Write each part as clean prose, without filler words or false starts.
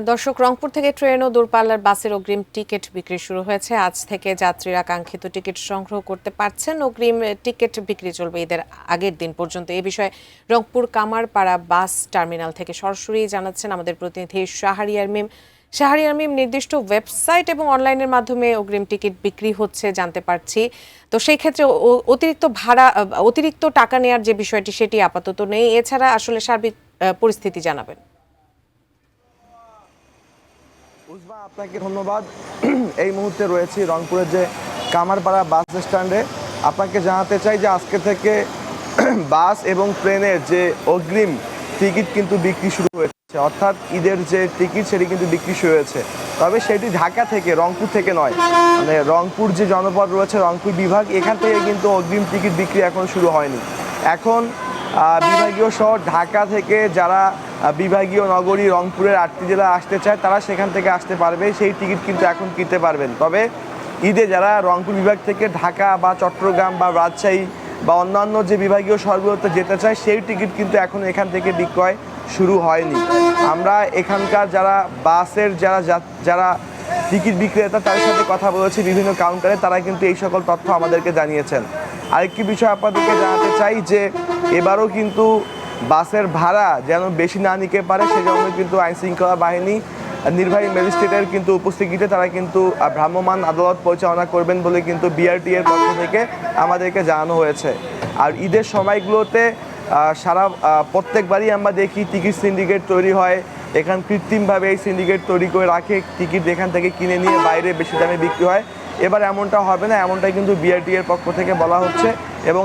দর্শক, রংপুর থেকে ট্রেন ও দূরপাল্লার বাসের অগ্রিম টিকিট বিক্রি শুরু হয়েছে। আজ থেকে যাত্রীরা কাঙ্ক্ষিত টিকিট সংগ্রহ করতে পারছেন। অগ্রিম টিকিট বিক্রি চলবে ঈদের আগের দিন পর্যন্ত। এ বিষয়ে রংপুর কামারপাড়া বাস টার্মিনাল থেকে সরাসরি জানাচ্ছেন আমাদের প্রতিনিধি শাহরিয়ার মিম। শাহরিয়ার মিম, নির্দিষ্ট ওয়েবসাইট এবং অনলাইনের মাধ্যমে অগ্রিম টিকিট বিক্রি হচ্ছে জানতে পারছি। তো সেই ক্ষেত্রে অতিরিক্ত ভাড়া, অতিরিক্ত টাকা নেওয়ার যে বিষয়টি সেটি আপাতত নেই। এছাড়া আসলে সার্বিক পরিস্থিতি জানাবেন। উজমা, আপনাকে ধন্যবাদ। এই মুহূর্তে রয়েছি রংপুরের যে কামারপাড়া বাস স্ট্যান্ডে। আপনাকে জানাতে চাই যে আজকে থেকে বাস এবং ট্রেনের যে অগ্রিম টিকিট কিন্তু বিক্রি শুরু হয়েছে, অর্থাৎ ঈদের যে টিকিট সেটি কিন্তু বিক্রি শুরু হয়েছে। তবে সেটি ঢাকা থেকে, রংপুর থেকে নয়। মানে রংপুর যে জনপদ রয়েছে, রংপুর বিভাগ, এখান থেকে কিন্তু অগ্রিম টিকিট বিক্রি এখন শুরু হয়নি। এখন বিভাগীয় শহর ঢাকা থেকে যারা বিভাগীয় নগরী রংপুরের ৮টি জেলা আসতে চায় তারা সেখান থেকে আসতে পারবে, সেই টিকিট কিন্তু এখন কিনতে পারবেন। তবে ঈদে যারা রংপুর বিভাগ থেকে ঢাকা বা চট্টগ্রাম বা রাজশাহী বা অন্যান্য যে বিভাগীয় শহরগুলোতে যেতে চায় সেই টিকিট কিন্তু এখন এখান থেকে বিক্রয় শুরু হয়নি। আমরা এখানকার যারা বাসের যারা টিকিট বিক্রেতা তাদের সাথে কথা বলেছি বিভিন্ন কাউন্টারে, তারা কিন্তু এই সকল তথ্য আমাদেরকে জানিয়েছেন। আরেকটি বিষয় আপনাদেরকে জানাতে চাই যে এবারও কিন্তু বাসের ভাড়া যেন বেশি না নিতে পারে সেজন্য কিন্তু আইনশৃঙ্খলা বাহিনী নির্বাহী ম্যাজিস্ট্রেটের কিন্তু উপস্থিতিতে তারা কিন্তু ভ্রাম্যমাণ আদালত পরিচালনা করবেন বলে কিন্তু বিআরটি এর পক্ষ থেকে আমাদেরকে জানানো হয়েছে। আর ঈদের সময়গুলোতে প্রত্যেকবারই আমরা দেখি টিকিট সিন্ডিকেট তৈরি হয়। এখান কৃত্রিমভাবে এই সিন্ডিকেট তৈরি করে রাখে, টিকিট এখান থেকে কিনে নিয়ে বাইরে বেশি দামে বিক্রি হয়। এবার এমনটা হবে না, এমনটাই কিন্তু বিআরটি এর পক্ষ থেকে বলা হচ্ছে। এবং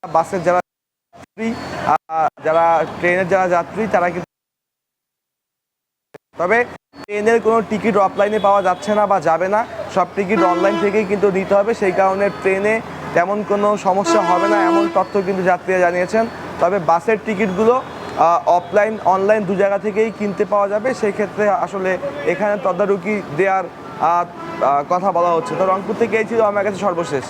বাসের যারা ট্রেনের যারা যাত্রী তারা কিন্তু, তবে ট্রেনের কোনো টিকিট অফলাইনে পাওয়া যাচ্ছে না বা যাবে না, সব টিকিট অনলাইন থেকেই কিন্তু নিতে হবে। সেই কারণে ট্রেনে তেমন কোনো সমস্যা হবে না এমন তথ্য কিন্তু যাত্রীরা জানিয়েছেন। তবে বাসের টিকিটগুলো অফলাইন অনলাইন দু জায়গা থেকেই কিনতে পাওয়া যাবে। সেই ক্ষেত্রে আসলে এখানে তদারকি দেওয়ার কথা বলা হচ্ছে। তো রংপুর থেকে এই ছিল আমার কাছে সর্বশেষ।